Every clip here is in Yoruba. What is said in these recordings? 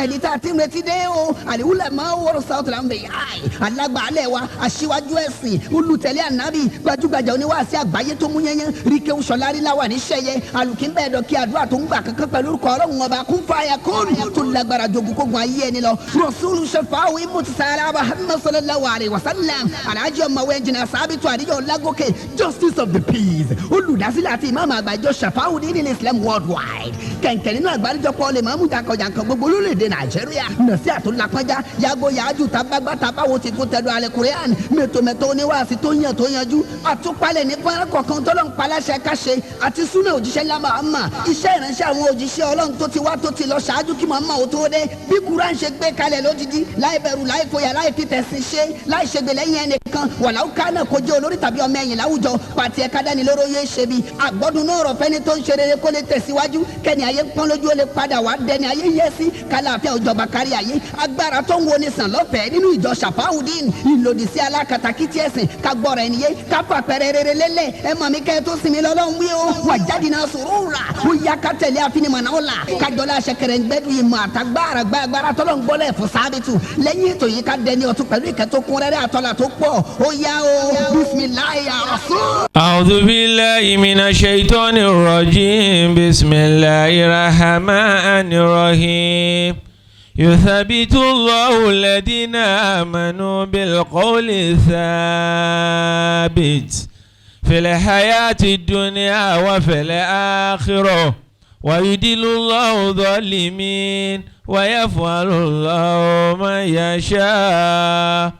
ẹni tá a ti ń retí dé o àlìwúlẹ̀ máa ń wọ́rọ̀ south lambe alágbàálẹ̀ wa aṣíwájú ẹ̀sìn olùtẹ̀lé ànábì gbajúgbajà oníwàásí àgbáyé tó mú yẹnyẹn ríkẹ́ sọláríláwà ní sẹ́yẹ alùkínbẹ̀ẹ́dọ̀ kí àdúrà tó ń gbà kankan pẹ̀lú orúkọ ọlọ́run ọba kún fàyà kóòrù tó lágbára jogun kógun ayé ẹni lọ rọ̀ṣúlù ṣẹfàáwò ìmùtìsára Muhammad sallallahu alayhi wa sallam alájọ ọmọwé jìnnà sábìtú àdíjọ lágòkè justice of the peace olùdásílẹ̀ àti ìmáàmù àgbàjọ ṣẹfàáwò ní Islam worldwide kẹ̀kẹ́ nínú àgbáríjọpọ̀ lè máa mú jàǹkànjàǹkàn gbogbo lórílẹ̀‐èdè Nàìjíríà nàṣí àtúnlápájá yàgò yàájú tábàgbà tábàwò ti kún tẹ̀dọ̀ alẹ́ kùrẹ́àn mẹ́tòmẹ́tò oníwàásí tó yàn tó yanjú àtúpalẹ̀ ní fọ́nrán kọ̀ọ̀kan tọ́lọ́ ń paláṣẹ káṣe àti súnà òjíṣẹ́ ńlá Muhammad iṣẹ́ ìránṣẹ́ àwọn òjíṣẹ́ Ọlọ́run tó ti wá tó ti lọ ṣáájú kí Muhammad ó tó dé bí Kùránì ṣe gbé kalẹ̀ lódìdí láì bẹ̀rù láì fòyà láì fi tẹ̀sìn ṣe láì ṣègbè lẹ́yìn ẹnìkan wàláwù kánà kó jẹ́ olórí tàbí ọmọ ẹ̀yìn láwùjọ pàtì ẹ̀ka dánilóró yé ṣe bí àgbọ̀dún náà rọ̀ fẹ́ni tó ń ṣe rere kó lè tẹ̀síwájú kẹ́ni ayé pọ́n lójú ó lè padà wá dẹni ayé yẹ sí kálàáfíà òjọba kárí ayé agbára tó ń wo ni sàn lọ́fẹ̀ẹ́ nínú ìjọ Ṣàfáùdín ìlòdì sí alákatakítí ẹ̀sìn kagbọ́ra ẹni yé kápá pẹ̀rẹ̀ rere lélẹ̀ ẹ mọ̀ mi kẹ́ tó sinmi lọ́lọ́run wí o wà jáde náà sòrò rà ó yá ká tẹ̀lé àfinimọ̀nà ó la kájọlá ṣẹkẹrẹ ń gbẹ́dùn ìmọ̀ àtàgbára gbàgbára tọ́lọ́ ń gbọ́lẹ̀ fún sábìtù lẹ́yìn ètò yìí ká dẹni ọ̀tún pẹ̀lú ìkẹ́ tó kún rẹ́rẹ́ àtọ́là tó pọ̀ ó yá o bisimilayi rasul. A'udhu billahi minash shaitonir rajim bismillahir rahmanir rahim. يثبت الله الذين آمنوا بالقول الثابت في الحياة الدنيا وفي الآخرة ويدل الله الظالمين ويفعل الله ما يشاء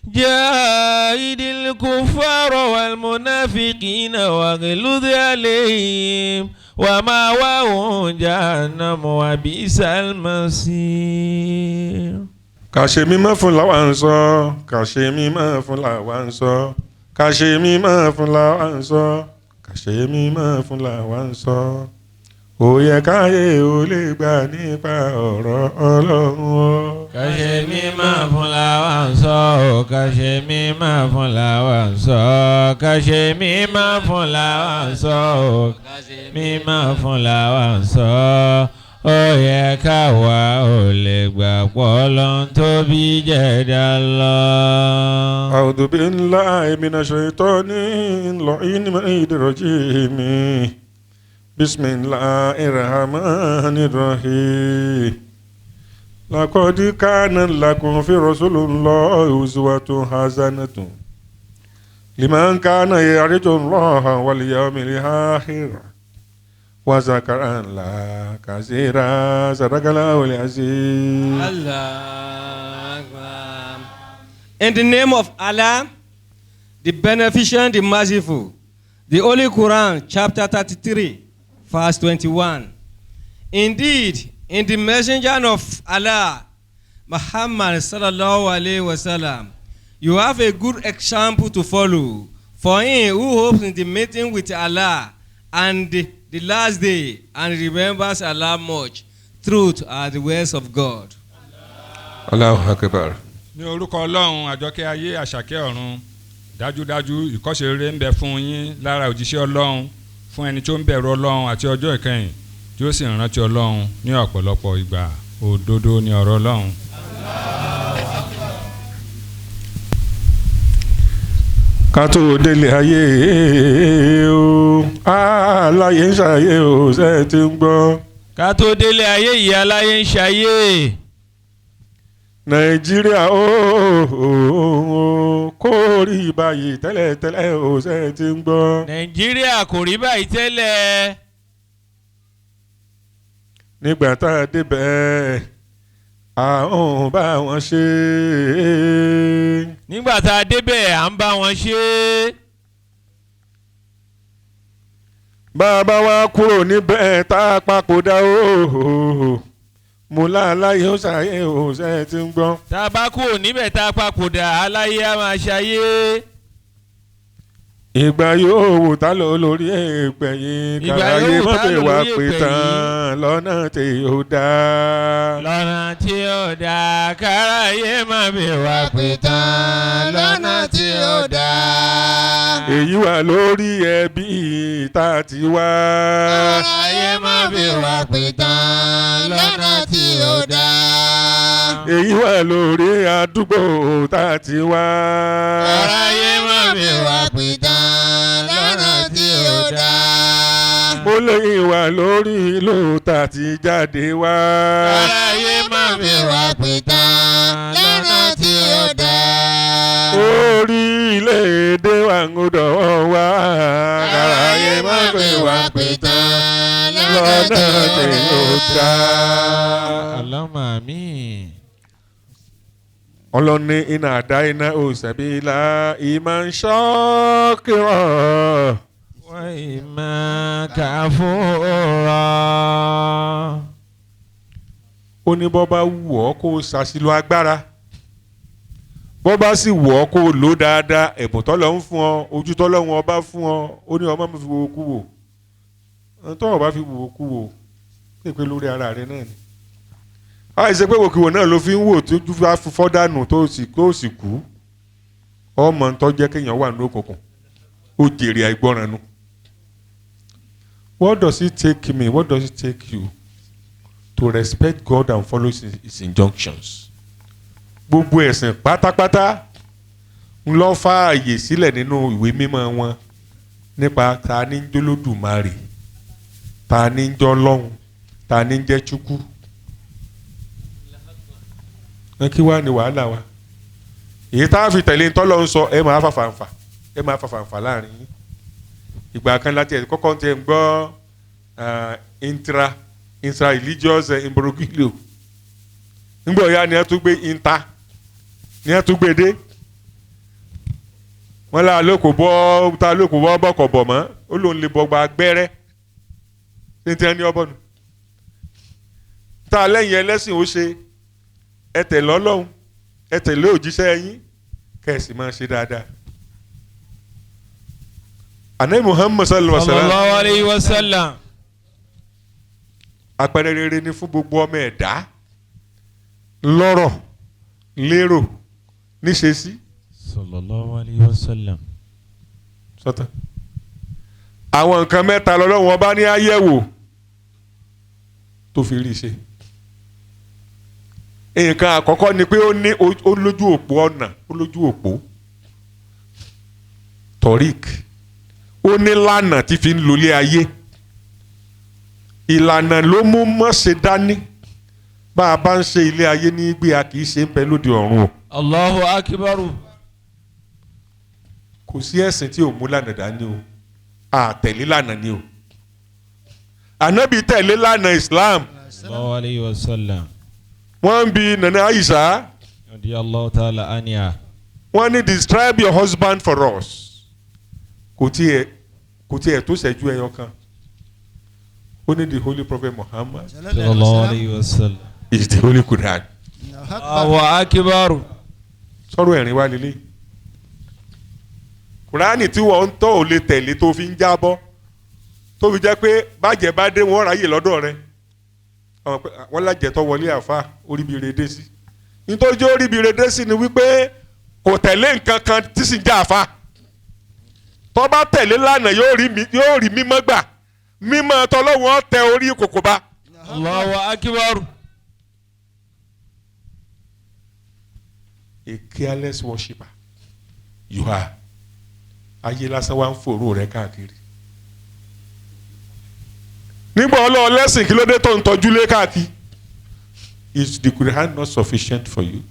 جاهد الكفار والمنافقين واغلظ عليهم ومأواهم جهنم وبئس المصير. kàṣe mímọ́ fún làwa ń sọ kàṣe mímọ́ fún làwa ń sọ kàṣe mímọ́ fún làwa ń sọ kàṣe mímọ́ fún làwa ń sọ ó yẹ káyé ó lè gbà nípa ọ̀rọ̀ Ọlọ́run o. kàṣe mímọ́ fún làwa ń sọ kàṣe mímọ́ fún làwa ń sọ kàṣe mímọ́ fún làwa ń sọ kàṣe mímọ́ fún làwa ń sọ ó yẹ káwa ò lè gbà pọ̀ lọ́n tóbi jẹ̀dá lọ. A'udhu billahi minash shaitonir rajim. Bismillahir rahmanir rahim. Laqad kana lakum fi rasulillahi uswatun hasanatun liman kana yarju Allaha wal yawmil akhir wa zakara Allaha kaseeran sadaqallahul azim. Allah Akbar. In the name of Allah, the beneficent, the merciful, the Holy Quran, chapter 33, verse 21. Indeed, in the messenger of Allah, Muhammad sallallahu alaihi wasallam, you have a good example to follow. For him who hopes in the meeting with Allah and the last day and remembers Allah much, truth are the words of God. Allahu Akbar. Ní orúkọ Ọlọ́run àjọkẹ́ ayé àṣàkẹ́ ọ̀run dájúdájú ìkọ́ṣe rere ń bẹ fún yín lára òjíṣẹ́ Ọlọ́run fún ẹni tó ń bẹ̀rù Ọlọ́run àti ọjọ́ ìkẹyìn tí ó sì ń rántí Ọlọ́run ní ọ̀pọ̀lọpọ̀ ìgbà òdodo ní ọ̀rọ̀ Ọlọ́run. ká tó délé ayé o aláyé ń ṣàyé o ṣe ti ń gbọ́. ká tó délé ayé yìí aláyé ń ṣayé. Nàìjíríà o kò rí báyìí tẹ́lẹ̀tẹ́lẹ̀ o ṣe ti ń gbọ́. Nàìjíríà kò rí báyìí tẹ́lẹ̀. nígbà tá a débẹ̀ àwọn bá wọn ṣe. nígbà tá a débẹ̀ à ń bá wọn ṣe. bàbá wa kúrò níbẹ̀ tá a papòdà o mo láàláyé ó ṣàyè ó ṣe ti ń gbọ́. tá a bá kúrò níbẹ̀ tá a papòdà aláyé á máa ṣayé. ìgbà yóò wò tá lọ lórí èèpẹ̀ yìí káráyé má fi wá pé tán lọ́nà tí ó dá. lọ́nà tí ó dá káráyé má fi wá pé tán lọ́nà tí ó dá. èyí wà lórí ẹbí tá a ti wá. káráyé má fi wá pé tán lọ́nà tí ó dá. èyí wà lórí àdúgbò tá a ti wá. káráyé má fi wá pé tán lọ́nà tí ó dá. mo lẹ́yìn wà lórí ìlú tá a ti jáde wá. káráyé má fi wá pé tán lọ́nà tí ó dá. orílẹ̀-èdè wa ń dọ̀wọ́ wá. káráyé má fi wá pé tán lọ́nà tí ó dá. Allahumma amin. ọlọ́ni iná àdá iná òsàbílà ìmọ̀ ń ṣọ́kìrọ̀. wa imma kafura. ó ní bọ́ bá wù ọ́ kó o ṣàṣìlò agbára bọ́ bá sì wù ọ́ kó o lò dáadáa ẹ̀bùn tọ́lọ́ ń fún ọ ojú tọ́lọ́ wọn ọba fún ọ ó ní ọmọ mi fi wo kú wò tọ́wọ́ bá fi wò kú wò pépé lórí ara rẹ náà ni àìsè pé wòkìwò náà ló fi ń wò tó ju fọ́ dànù tó sì kú ọmọ ń tọ́jẹ́ kéèyàn wà ní òkùnkùn ó jèrè àìgbọ́ràn nu. What does it take me? What does it take you to respect God and follow his injunctions? Gbogbo ẹ̀sìn pátápátá ń lọ fààyè sílẹ̀ nínú ìwé mímọ́ wọn nípa ta ní ń jólódùmarè ta ní ń jọ́ lọ́hùn ta ní ń jẹ́ Chukwu. Kí wá ní wàhálà wa? Èyí tá a fi tẹ̀lé ntọ́lọ́ ń sọ ẹ máa fàfàǹfà láàrin yín. Ìgbà kan láti ẹ̀ kọ́kọ́ tẹ̀ ń gbọ́ intra-religious imbroglio. Nígbà ọ̀ya ni a tún gbé ni a tún gbé dé. Wọ́n lá lóko bọ́ bọ́kọ̀ bọ̀ mọ́ ó lóun lè bọ́ gba gbẹ́rẹ́ ní tí wọ́n ní ọbọ̀ nù. Tá a lẹ́yìn ẹlẹ́sìn ó ṣe ẹ tẹ̀lé Ọlọ́run ẹ tẹ̀lé òjíṣẹ́ yín kẹ̀sì máa ṣe dáadáa. Ànábì Muhammad sallallahu alayhi wa sallam. Àpẹẹrẹ rere ni fún gbogbo ọmọ ẹ̀dá lọ́rọ̀ lérò níṣesí. Sallallahu alayhi wa sallam. Sọ́tàn. Àwọn nǹkan mẹ́ta lọ́lọ́run ọba ní àyẹ̀wò tó fi rí i ṣe. Nǹkan àkọ́kọ́ ni pé ó lójú òpó ọ̀nà ó lójú òpó torik ó ní lànà tí fi ń lólé ayé ìlànà ló mú mọ́ṣe dání bá a bá ń ṣe ilé ayé ní gbé a kì í ṣe ń bẹ lóde ọ̀run o. Allahu akbar. Kò sí ẹ̀sìn tí ò mú lànà dání o àtẹ̀lé lànà ni o. Ànábì tẹ̀lé lànà Islam. Sallallahu alayhi wa sallam. Wọ́n ń bi Nana Aisha. Radiyallahu ta'ala anha. Wọ́n ní describe your husband for us. Kò tiẹ̀ tó ṣẹ́jú ẹyọ kan. Ó ní the holy prophet Muhammad. Sallallahu alayhi wa sallam. Is the holy Quran. Allahu akbar. Sọ̀rọ̀ ẹ̀rín wá lélẹ̀. Kùránì tí wọ́n ń tọ́ ò lè tẹ̀lé tó fi ń jábọ́. Tó fi jẹ́ pé bàjẹ́ bá dé wọ́n ráyè lọ́dọ̀ rẹ̀. Wọ́n lájẹ̀tọ́ wọlé àfa oríbire dé sí. Nítorí oríbire dé sí ni wípé kò tẹ̀lé nǹkan kan tí sì ń já àfa. Tó bá tẹ̀lé lánàá yóò rí mímọ́ gbà. Mímọ́ tọ́lọ́wọ́n tẹ orí kòkò bá. Allahu akbar. A careless worshipper you are. Ayé lásán wá ń fòró rẹ káàkiri. Nígbà ọlọ́ọ̀ lẹ́sìn kí ló dé tó ń tọ́jú lé káàkiri. Is the Quran not sufficient for you?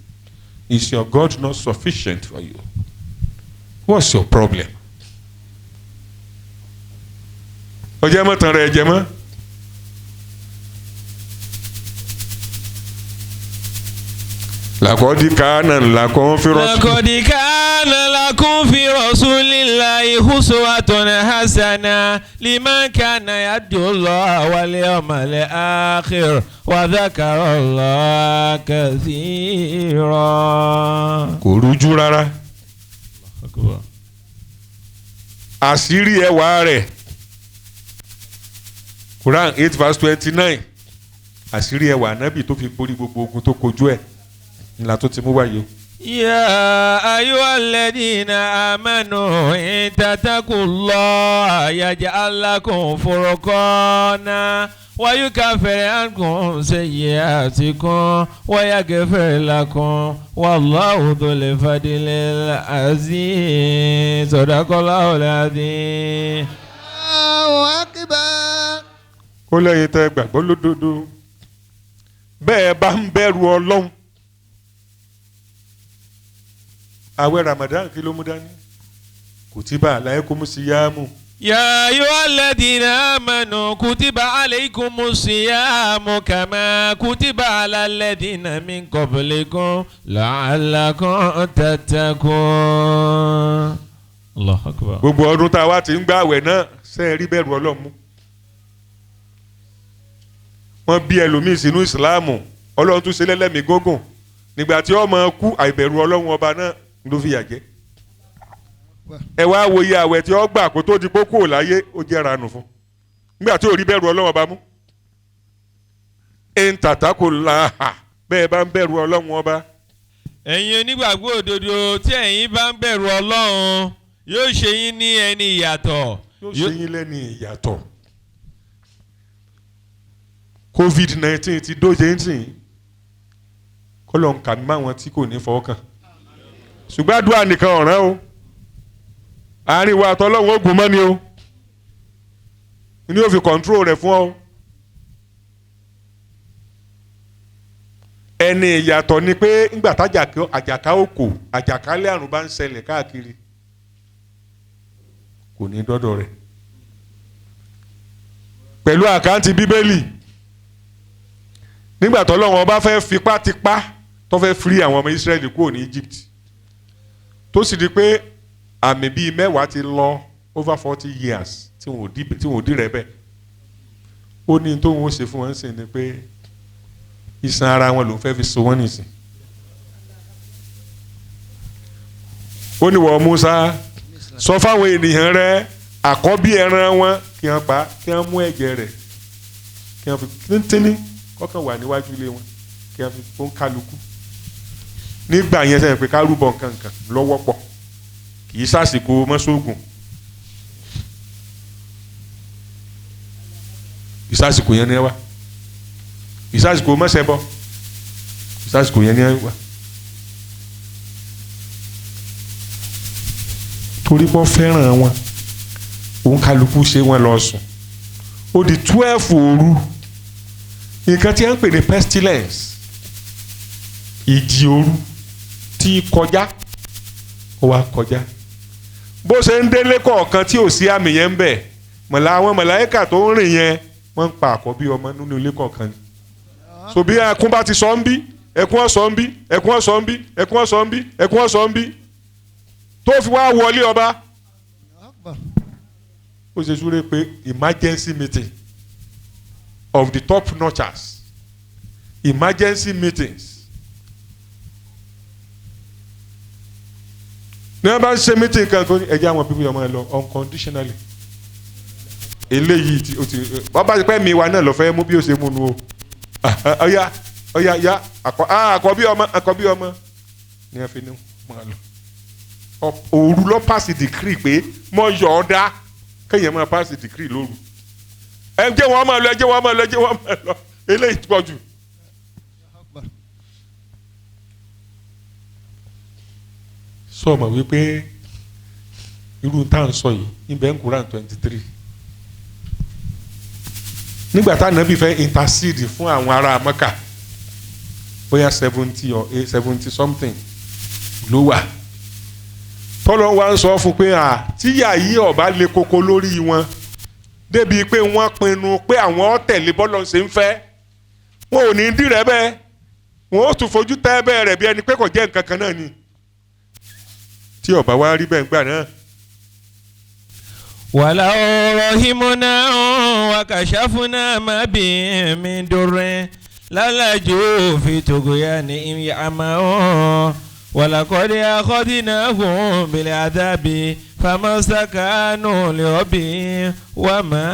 Is your God not sufficient for you? What's your problem? Ọjọ́ mọ́ tán rẹ̀ jẹ mọ́. Laqad kana lakum fi rasulillahi uswatun hasana liman kana yarju Allaha wal yawmal akhir wa dhakara Allaha kathira. Kò rújú rárá. àṣírí ẹwà rẹ̀ Quran 8:29 àṣírí ẹwà ànábì tó fi borí gbogbo ogun tó kojú ẹ̀ ńlá tó ti mú wáyé o. يا أيها الذين آمنوا إن تتقوا الله يجعل لكم فرقانا ويكفر عنكم سيئاتكم ويغفر لكم والله ذو الفضل العظيم صدق الله العظيم. Allahu Akbar. ó lẹ́yìn tẹ́ gbàgbọ́ lódodo bẹ́ẹ̀ bá ń bẹ̀rù Ọlọ́run. àwẹ̀ Ramadan kí ló mú dání kutiba alaykumus siyamu. يا أيها الذين آمنوا كتب عليكم الصيام كما كتب على الذين من قبلكم لعلكم تتقون. الله أكبر. gbogbo ọdún tá a wá ti ń gbà àwẹ̀ náà ṣe é rí bẹ̀rù Ọlọ́run mú. wọ́n bí ẹlòmíì sínú ìsìláàmù Ọlọ́run tún ṣe lẹ́lẹ́mìí gógùn nígbà tí ọmọ kú àìbẹ̀rù Ọlọ́run ọba náà ló fi yà jẹ́. ẹ wá wo iye àwẹ̀ tí ó gbà kó tó di kókó láyé ó jẹ́ ranù fún nígbà tí ò rí bẹ̀rù Ọlọ́run ọba mú. ẹ̀ ń tàtà kò láhà bẹ́ẹ̀ bá ń bẹ̀rù Ọlọ́run ọba. ẹ̀yin onígbàgbọ́ òdodo tí ẹ̀yin bá ń bẹ̀rù Ọlọ́run yóò ṣe yín ní ẹni ìyàtọ̀. yóò ṣe yín lẹ́ni ìyàtọ̀. COVID-19 ti dóje ń sìn kó lọ́n kà mí máwọn tí kò ní fọwọ́ kàn. ṣùgbọ́n àdúrà nìkan ọ̀ràn o àárín wa àtọ́lọ́hún ogun mọ́ ni o ní ó fi kọ̀ǹtró rẹ̀ fún ọ. ẹni ìyàtọ̀ ni pé ńgbà àjàká òkò àjàkálẹ̀ àrùn bá ń ṣẹlẹ̀ káàkiri kò ní dọ́dọ̀ rẹ̀ pẹ̀lú àkáǹtì bíbélì nígbà tọ́lọ́hún ọba fẹ́ fipá tó fẹ́ free àwọn ọmọ Ísírẹ́lì kúrò ní Egypt tó sì di pé àmì bíi 10 ti lọ over 40 years tí wọn ò dí rẹ bẹ́ẹ̀ ó ní tó wọn ó ṣe fún wọn sìn ni pé iṣan ara wọn ló fẹ́ fi so wọ́n nìsín. ó ní wọ́n Musa sọ fáwọn ènìyàn rẹ àkọ́bí ẹran wọn kí wọ́n pa kí wọ́n mú ẹ̀jẹ̀ rẹ̀ kí wọ́n fi tíntínní kọ́kàn wà níwájú ilé wọn kí wọ́n fi fún kálukú. nígbà yẹn sẹ́yìn pé ká rúbọ nǹkan lọ́wọ́ pọ̀ kì í sàsìkò mọ́sóògùn ìsàsìkò yẹn ni ẹ wá ìsàsìkò mọ́sẹ̀bọ ìsàsìkò yẹn ni ẹ wá. torí wọ́n fẹ́ràn wọn òun kálukú ṣe wọn lọ sùn ó di 12 òru nǹkan tí a ń pè ní pestilence ìjì òru tí kọjá ó wá kọjá bó ṣe ń délé kọ̀ọ̀kan tí ò sí àmì yẹn ń bẹ̀ àwọn màláíkà tó ń rìn yẹn wọ́n ń pa àkọ́bí ọmọ nínú ilé kọ̀ọ̀kan ni so bí ẹkún bá ti sọ ń bí ẹkún ọ̀sọ̀ ń bí ẹkún ọ̀sọ̀ ń bí ẹkún ọ̀sọ̀ ń bí ẹkún ọ̀sọ̀ ń bí tó fi wá wọlé ọba ó ṣe súré pé emergency meeting of the top notchers emergency meetings ní wọ́n bá ń ṣe meeting kan tó ní ẹ̀jẹ̀ àwọn pípé ọmọ ẹ lọ unconditionally eléyìí tí o ti wọ́n bá ti pẹ́ mi wa náà lọ fẹ́ mú bí o ṣe mú nu o ọ̀ya àkọ́bí ọmọ ní ẹ fi ní máa lọ òru lọ pass decree pé mo yọ̀ ọ́ dá kéèyàn máa pass decree lóru ẹ jẹ́ wọ́n máa lọ ẹ jẹ́ wọ́n máa lọ ẹ jẹ́ wọ́n máa lọ eléyìí pọ̀ jù. sọ ma wípé irú tá à ń sọ yìí níbẹ̀ ń Quran 23 nígbà tá ànábì fẹ́ intercede fún àwọn ará Mẹ́kà bóyá 70 or 70 something ló wà tọ́lọ́ wa ń sọ fún pé tíyà yìí ọ̀bá le koko lórí wọn débi pé wọ́n pinnu pé àwọn tẹ̀lé bọ́lọ̀ ṣe ń fẹ́ wọn ò ní dìrẹ́ bẹ́ẹ̀ wọn ó tún fojú tẹ́ bẹ́ẹ̀ rẹ̀ bí ẹni pé kò jẹ́ nǹkan kan náà ni tí ọba wa rí bẹ́ẹ̀ gbà náà. wàlá rahimuna wa kashafuna ma bi min durrin lálàjò fi tògóyà ní àmà walaqad akhadnahum bil adhabi فما استكانوا لربهم وما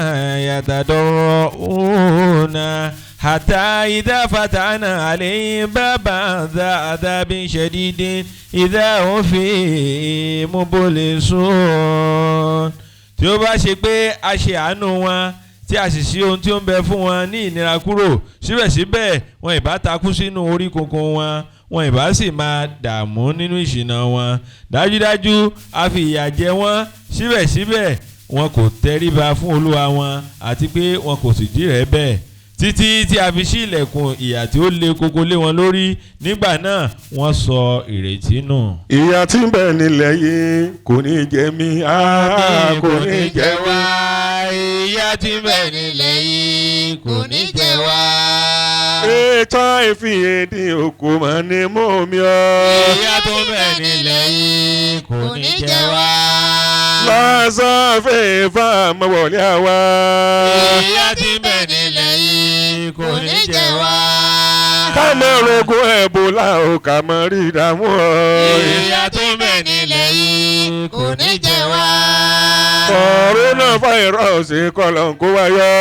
يتضرعون حتى إذا فتحنا عليهم بابا ذا عذاب شديد إذا هم فيه مبلسون. tí ó bá ṣe pé a ṣe àánú wọn tí a sì ṣí ohun tí ó ń bẹ fún wọn ní ìnira kúrò síbẹ̀síbẹ̀ wọn ìbá takú sínú orí kunkun wọn ìbá sì máa dààmú nínú ìṣìnà wọn. dájúdájú a fi ìyà jẹ wọ́n síbẹ̀síbẹ̀ wọn kò tẹríba fún olúwa wọn àti pé wọn kò sì dìrẹ̀ bẹ́ẹ̀ títí tí a fi ṣí ilẹ̀kùn ìyà tí ó le koko lé wọn lórí. nígbà náà wọ́n sọ ìrètí nù. ìyà tí ń bẹ nílẹ̀ yìí kò ní jẹ mí kò ní jẹ wá. ìyà tí ń bẹ nílẹ̀ yìí kò ní jẹ wá. ètò ìfìyèdí òkú mọ̀ ní mú mi ọ́. ìyà tó ń bẹ nílẹ̀ yìí kò ní jẹ wá. lọ́sàn fèèfà mọ̀wọ́lẹ́ àwa. ìyà tí ń bẹ nílẹ̀ yìí kò ní jẹ wá. ká mọ̀ rogún ẹ̀bùlà ò ká mọ̀ rí ìdààmú ọ̀. ìyà tó ń bẹ nílẹ̀ yìí kò ní jẹ wá. kòrónà fáírọ́ọ̀sì kọlọ̀ kó wáyọ́.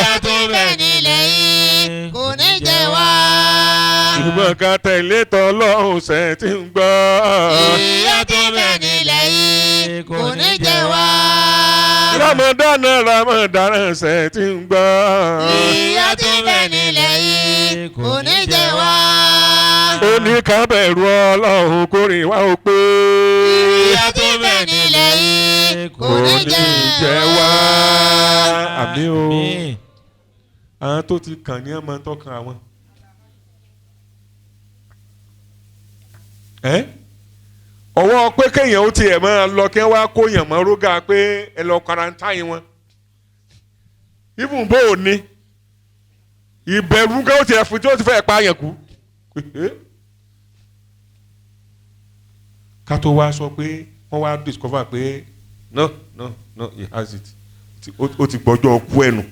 ìyà tó ń bẹ nílẹ̀ yìí kò ní jẹ wá. ṣùgbọ́n ká tẹ̀lé tọ́lọ́hùn ṣe ti ń gbọ́. ìyà tó ń bẹ nílẹ̀ yìí kò ní jẹ wá. Ramadan ṣe ti ń gbọ́. ìyà tó ń bẹ nílẹ̀ yìí kò ní jẹ wá. ó ní ká bẹ̀rù Ọlọ́run kó rìn wá ó pé. ìyà tó ń bẹ nílẹ̀ yìí kò ní jẹ wá. àmín o àwọn tó ti kàn ní ọmọ tọkàn àwọn. ọwọ́ pé kéèyàn ó tiẹ̀ máa lọ kí wọ́n á kóyàn mọ́ rógà pé ẹ lọ quarantine wọn. ibùn bó o ní ìbẹ̀rù ká ó tiẹ̀ fún tí ó ti fẹ́ pa àyàn kú. ká tó wá sọ pé wọ́n wá discover pé no he has it ó ti gbọ́jọ́ kú ẹnu.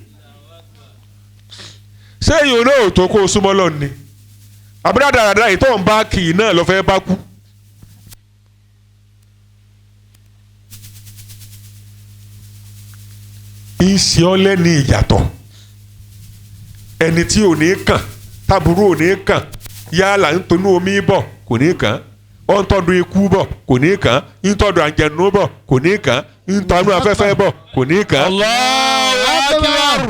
ṣé èyí náà tó kó o súnmọ́ lọ ni àbúrò dáradára yìí tó ń bá kì í náà lọ fẹ́ bá kú. ìṣe ọlẹ́ ní ìyàtọ̀ ẹni tí ò ní kàn táburú ò ní kàn yálà ń tonú omi bọ̀ kò ní kàn ó ń tọ́dún ikú bọ̀ kò ní kàn ń tọ́dún àjẹnú bọ̀ kò ní kàn ń tọ́dún afẹ́fẹ́ bọ̀ kò ní kàn. Allahu Akbar.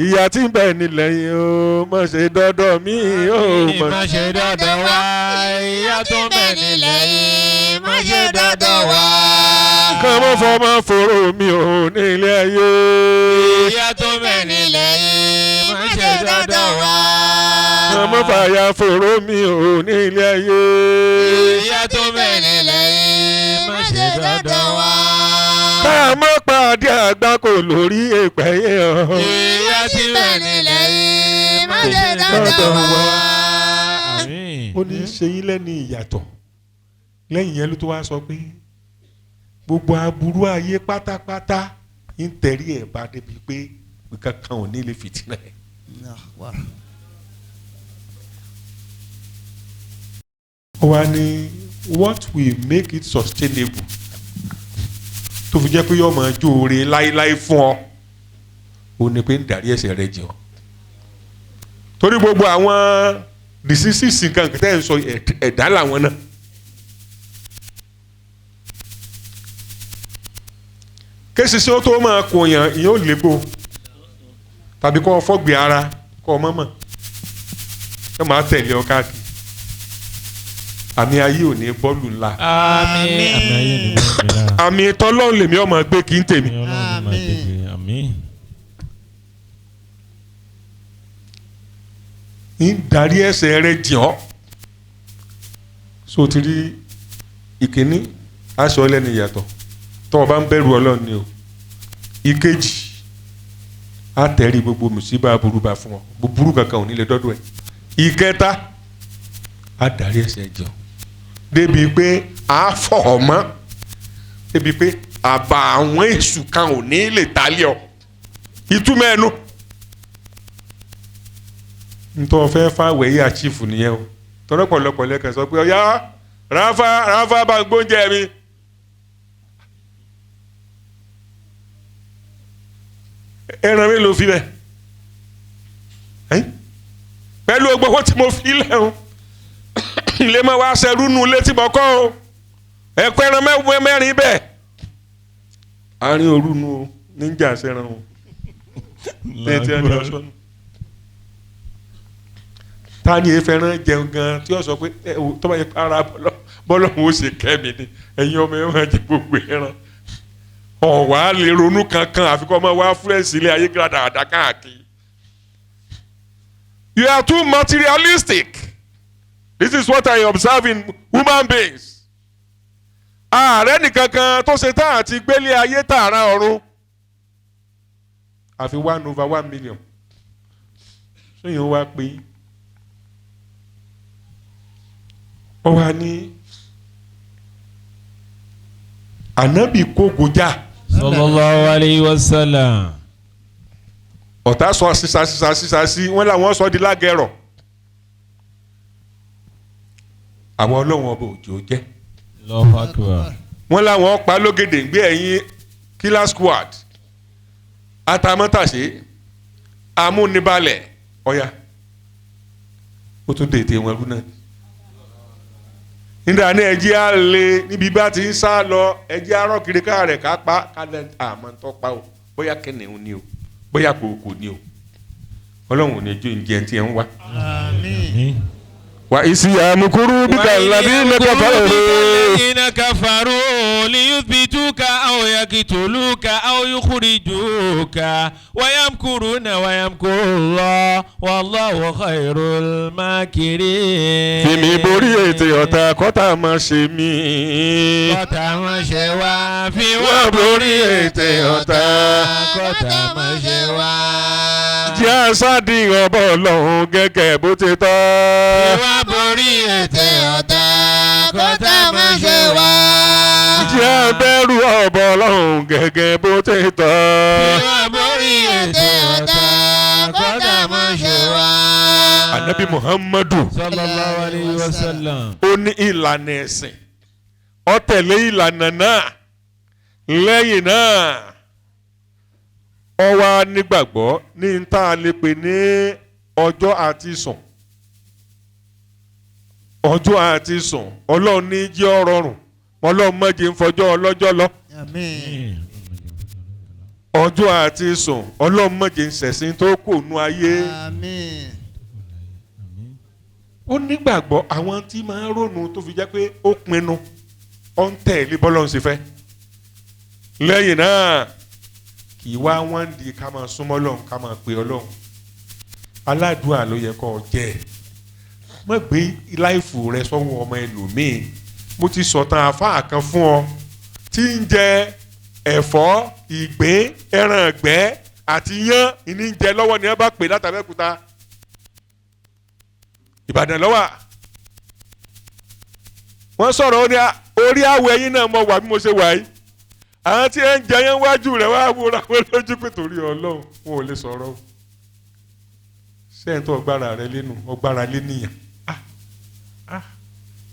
ìyà tí ń bẹ nílẹ̀ yìí ó má ṣe dọ́dọ̀ mí ó má ṣe dọ́dọ̀ wá. ìyà tó ń bẹ nílẹ̀ yìí má ṣe dọ́dọ̀ wá. kàn mọ́ fọmọ́ fòrò mi ò ní ilé ayé. ìyà tó ń bẹ nílẹ̀ yìí má ṣe dọ́dọ̀ wá. kàn mọ́ fàyà fòrò mi ò ní ilé ayé. ìyà tó ń bẹ nílẹ̀ yìí má ṣe dọ́dọ̀ wá. ká mọ́ pàdé àgbákò lórí èpẹ́ yẹn. ìyà tí ń bẹ nílẹ̀ yìí má ṣe dọ́dọ̀ wá. ó ní ṣe yín lẹ́ni ìyàtọ̀ lẹ́yìn yẹn ló tó wá sọ pé gbogbo aburú ayé pátápátá ń tẹ̀rí ẹ̀ bá débi pé kankan ò ní lè fìtínà ẹ̀. ó wá ní what will make it sustainable tó fi jẹ́ pé yóò máa jóore láéláé fún ọ ó ní pé ń darí ẹ̀ṣẹ̀ rẹ jìn ọ́ torí gbogbo àwọn diseases nǹkan tẹ́ ń sọ ẹ̀dá làwọn náà. késìsì ó tó máa kòyàn ìyẹn ò légbò tàbí kọ́ fọ́gbìn ara kọ́ mọ́mọ́ ẹ máa tẹ̀lé ọ káàkiri àmì ayé ò ní bọ́ọ̀lù ńlá. àmín. àmì ayé ni mo ń gbé náà. àmì tọ́lọ́run lèmi ọmọ gbé kí n tèmi. àmín. ń darí ẹ̀ṣẹ̀ rẹ jìn ọ́ so ti rí ìkíní aṣọ ẹlẹ́ni yàtọ̀ tọ́ ọ bá ń bẹ̀rù Ọlọ́run ni o ìkejì á tẹ̀rí gbogbo mùsíbà burúkú fún ọ burú kankan ò ní lè dọ́dọ̀ ẹ̀ ìkẹta á darí ẹ̀ṣẹ̀ jìn ọ́ débi pé á fọ̀ ọ́ mọ́ débi pé àbá àwọn èṣù kan ò ní lè tálẹ̀ ọ ìtumọ̀ ẹnu ntọ́ fẹ́ fáwẹ̀ yìí àchífù nìyẹn o tọ́lọ́pọ̀lọpọ̀ lẹ́kàn sọ pé ọ̀yá ráfá bá ń gbóúnjẹ mi ẹran mi ló fi bẹ́ẹ̀ pẹ̀lú gbogbo tí mo fi lẹ̀ o lè máa wá ṣẹrú nu létí mo kọ́ o ẹ̀kọ́ ẹran mẹ́rin bẹ́ẹ̀ àárín òru nu o níjà ṣẹran o létí ẹni ọ̀ṣọ́ nu ta ni efẹ́ràn jẹun gan tí ó sọ pé tọ́ba yẹ ara bọ́lọ́hún ó ṣe kẹ́mi ni ẹ̀yin ọmọ ẹ̀ máa jẹ gbogbo ẹran ọ̀wá lè ronú kankan àfikún ọmọ wa fúrẹ́ǹsì ilé ayé gírádà àdá káàkiri. You are too materialistic. This is what I observe in human beings. Ààrẹ nìkankan tó ṣe tá àti gbélé ayé tààrà ọ̀run àfi 1/1 million. Ṣéyìn ó wá pé ó wá ní ànábì kógojá. Sallallahu alayhi wa sallam. Ọ̀tá sọ sísá wọ́n làwọn sọ di lágẹ̀rọ̀. Àwọn ọlọ́run ọba òjò jẹ́. Allahu akbar. Wọ́n làwọn pa lógede gbé ẹ̀yìn killer squad. Atamọ́tàṣe amúnibalẹ̀ ọ̀ya. Ó tún dètè wọn lú náà. Nígbà ní ẹjẹ́ á lè níbi bá ti ń sá lọ ẹjẹ́ arọ́ kiri ká rẹ̀ ká pa kálẹ̀ àmọ́ tó pa o bóyá kẹ́nìún ni o bóyá kòkò ni o ọlọ́run ò ní jó ìjẹun tí ẹ ń wá. Àmín. Wa isi amukuru bika الذين كفروا ليثبتوك أو يقتلوك أو يخرجوك ويمكرون ويمكر الله والله خير الماكرين. Fimi borí ètè ọ̀tá kọ́tà máa ṣe mí. Kọ́tà máa ṣe wá. Fi Wá borí ètè ọ̀tá. Kọ́tà máa ṣe wá. Jẹ́ àṣàdì ọba ọlọ́run gẹ́gẹ́ bó ti tọ́. Ìwà borí ètè ọ̀tá kọ́tà máa ṣe wá. Jẹ́ abẹ́rù ọba ọlọ́run gẹ́gẹ́ bó ti tọ́. Ìwà borí ètè ọ̀tá kọ́tà máa ṣe wá. Ànábì Muhammadu Sallallahu alayhi wa sallam. ó ní ìlànà ẹ̀sìn ó tẹ̀lé ìlànà náà lẹ́yìn náà ó wá nígbàgbọ́ ní tá a lè pè ní ọjọ́ àti sùn. Ọjọ́ àti sùn ọlọ́run ní jẹ́ ó rọrùn ọlọ́run má jẹ́ ń fọjọ́ ọlọ́jọ́ lọ. Àmín. Ọjọ́ àti sùn ọlọ́run má jẹ́ ń ṣẹ̀sìn tó kù nú ayé. Àmín. Ó nígbàgbọ́ àwọn tí máa ń ronú tó fi jẹ́ pé ó pinnu ó ń tẹ̀lé bọ́lọ́run ṣe fẹ́. Lẹ́yìn náà kì í wá wọ́n di ká máa súnmọ́ Ọlọ́run ká máa pe Ọlọ́run. Aládùúà ló yẹ kó o jẹ́. Má gbé láìfù rẹ sọ́wọ́ ọmọ ẹlòmíì. Mo ti sọ̀tàn àfáà kan fún ọ tí ń jẹ ẹ̀fọ́ ìgbín ẹran ẹ̀gbẹ́ àti yán ìní ń jẹ lọ́wọ́ ni wọ́n bá pè látàbẹ́kúta. Ìbàdàn lọ́wọ́ wọ́n sọ̀rọ̀ ó ní orí àwọ̀ ẹ̀yìn náà mo wà bí mo ṣe wà yìí àwọn tí ẹ ń jẹ yẹn wájú rẹ̀ wá wúra wọn lójú pé torí Ọlọ́run wọn ò lè sọ̀rọ̀ o sẹ́yìn tó ọgbára rẹ lẹ́nu ọgbára lé níyàn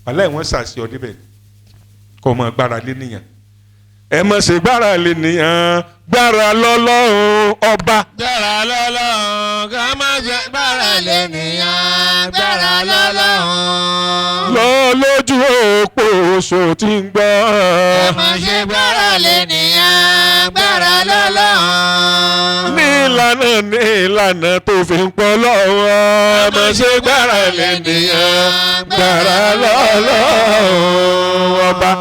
wàláì wọ́n ṣàṣì ọ níbẹ̀ kọ́ ọmọ gbára lé níyàn ẹ mọ̀ ṣe gbára lé níyàn gbára lọ́lọ́run ọba. Gbára lọ́lọ́run ká má gbára lé nìyàn gbára lọ́lọ́run. Lọ lójú òpó oṣù tí ń gbọ́. Ẹ má ṣe gbára lé nìyàn gbára lọ́lọ́run. Ní ìlànà tó fi ń pọ̀ lọ́wọ́. Ẹ má ṣe gbára lé nìyàn gbára lọ́lọ́run ọba.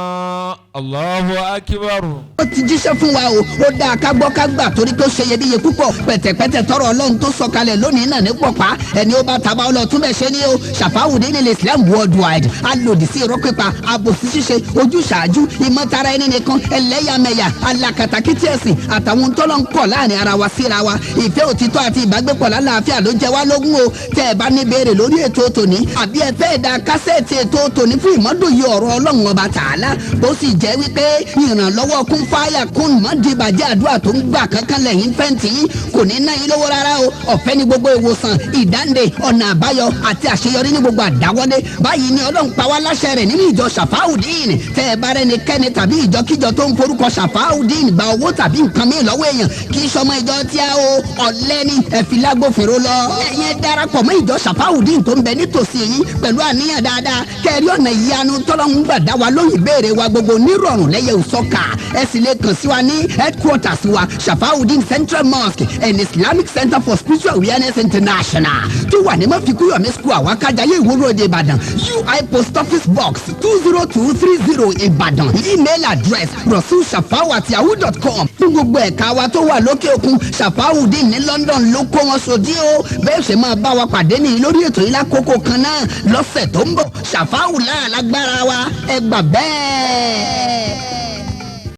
Allahu akbar. Ó ti jíṣẹ́ fún wa o ó dáa ká gbọ́ ká gbà torí pé ó ṣe iyebíye púpọ̀ pẹ̀tẹ̀pẹ̀tẹ̀ tọrọ Ọlọ́run tó sọ̀kalẹ̀ lónìí náà ní pọ̀pá ẹni ó bá taba ọlọ́tún bẹ̀ ṣe ni o Ṣàfáwùdí ní Islam worldwide alòdì sí irọ́ pípa àbòsí ṣíṣe ojúṣàájú ìmọ̀tara ẹni nìkan ẹlẹ́yàmẹ̀yà alákatakítí ẹ̀sìn àtàwọn tọ́lọ́ ń kọ̀ láàrin ara wa síra wa ìfẹ́ òtítọ́ àti ìbágbépọ̀ lálàáfíà ló jẹ wá lógún o tẹ́ ẹ bá ní béèrè lórí ètò tòní àbí ẹ fẹ́ da kásẹ̀tì ètò tòní fún ìmọ̀dòye ọ̀rọ̀ Ọlọ́run ọba tààlà bó sì jẹ́ jẹ́ wípé ìrànlọ́wọ́ kún fáyà kún mọ́dìbàjẹ́ àdúrà tó ń gbà kankan lẹ́yìn fẹ́ǹtì yín kò ní ná yín lówó rárá o ọ̀fẹ́ ní gbogbo ìwòsàn ìdáǹdè ọ̀nà àbáyọ àti àṣeyọrí ní gbogbo àdáwọ́lé báyìí ni ọlọ́run pa wá láṣẹ rẹ̀ nínú ìjọ Ṣàfáùdín tẹ́ ẹ bá rẹnikẹ́ni tàbí ìjọkíjọ tó ń forúkọ Ṣàfáùdín gba owó tàbí nǹkan mi lọ́wọ́ èèyàn kì í ṣọmọ ìjọ tí a o ọ̀lẹ́ni ẹ̀fìlágbófinró lọ. ẹ̀yin darapọ̀ mọ́ ìjọ Ṣàfáùdín tó ń bẹ nítòsí yín pẹ̀lú àníyàn dáadáa kẹ́rí ọ̀nà ìyanu tọ́lọ́hún gbà dá wa lóyún ìbéèrè wa gbogbo nírọ̀rùn lẹ́yẹ òsọ́kà ẹ sì lè kàn sí wa ní headquarters wa Ṣàfáùdín Central Mosque and Islamic Center for Spiritual Awareness International tó wà ní mọ́fìkúyọ̀mí school àwákájáyé ìwúrò òde Ìbàdàn UI Post Office Box 20230 Ìbàdàn email address rasulshafau@yahoo.com fún gbogbo ẹ̀ka wa tó wà lókè òkun Ṣàfáùdín ní London ló kó wọn sòdí o bẹ́ẹ̀ ṣe máa bá wa pàdé ní lórí ètò yìí lákòókò kan náà lọ́sẹ̀ tó ń bọ̀ Ṣàfáù lára lágbára wa ẹ gbà bẹ́ẹ̀.